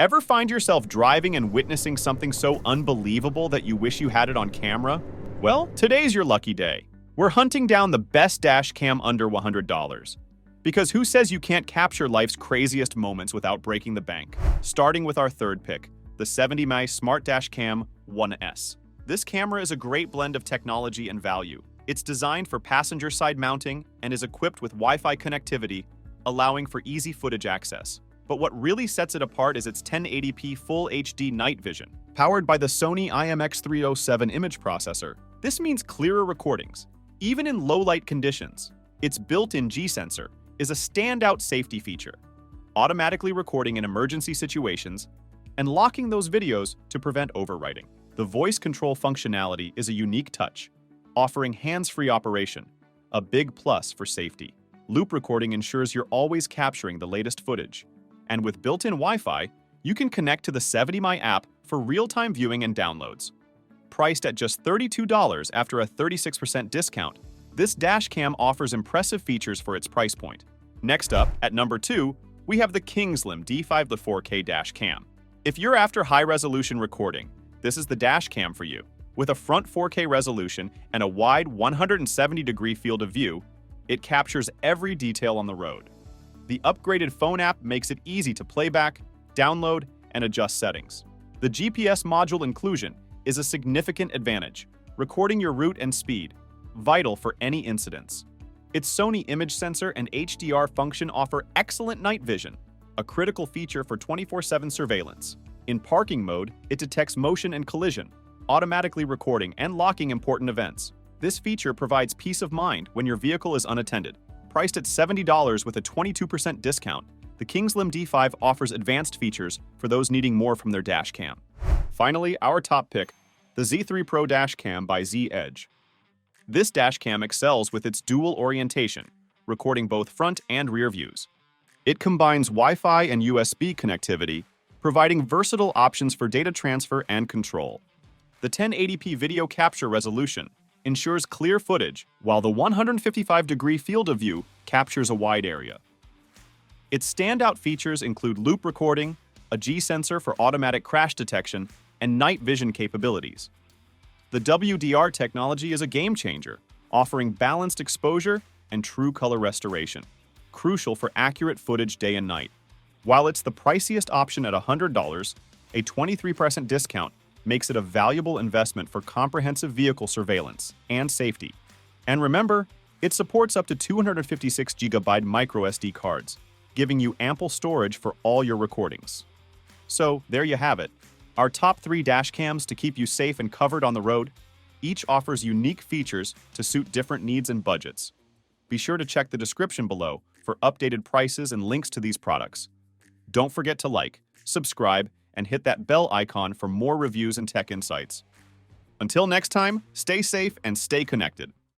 Ever find yourself driving and witnessing something so unbelievable that you wish you had it on camera? Well, today's your lucky day. We're hunting down the best dash cam under $100. Because who says you can't capture life's craziest moments without breaking the bank? Starting with our third pick, the 70mm Smart Dash Cam 1S. This camera is a great blend of technology and value. It's designed for passenger-side mounting and is equipped with Wi-Fi connectivity, allowing for easy footage access. But what really sets it apart is its 1080p Full HD night vision. Powered by the Sony IMX307 image processor, this means clearer recordings, even in low-light conditions. Its built-in G-sensor is a standout safety feature, automatically recording in emergency situations and locking those videos to prevent overwriting. The voice control functionality is a unique touch, offering hands-free operation, a big plus for safety. Loop recording ensures you're always capturing the latest footage. And with built-in Wi-Fi, you can connect to the 70My app for real-time viewing and downloads. Priced at just $32 after a 36% discount, this dash cam offers impressive features for its price point. Next up, at number 2, we have the Kingslim D5 to 4K dash cam. If you're after high-resolution recording, this is the dash cam for you. With a front 4K resolution and a wide 170-degree field of view, it captures every detail on the road. The upgraded phone app makes it easy to playback, download, and adjust settings. The GPS module inclusion is a significant advantage, recording your route and speed, vital for any incidents. Its Sony image sensor and HDR function offer excellent night vision, a critical feature for 24/7 surveillance. In parking mode, it detects motion and collision, automatically recording and locking important events. This feature provides peace of mind when your vehicle is unattended. Priced at $70 with a 22% discount, the Kingslim D5 offers advanced features for those needing more from their dash cam. Finally, our top pick, the Z3 Pro Dash Cam by Z Edge. This dash cam excels with its dual orientation, recording both front and rear views. It combines Wi-Fi and USB connectivity, providing versatile options for data transfer and control. The 1080p video capture resolution ensures clear footage, while the 155-degree field of view captures a wide area. Its standout features include loop recording, a G-sensor for automatic crash detection, and night vision capabilities. The WDR technology is a game-changer, offering balanced exposure and true color restoration, crucial for accurate footage day and night. While it's the priciest option at $100, a 23% discount makes it a valuable investment for comprehensive vehicle surveillance and safety. And remember, it supports up to 256GB microSD cards, giving you ample storage for all your recordings. So there you have it, our top 3 dash cams to keep you safe and covered on the road. Each offers unique features to suit different needs and budgets. Be sure to check the description below for updated prices and links to these products. Don't forget to like, subscribe, and hit that bell icon for more reviews and tech insights. Until next time, stay safe and stay connected.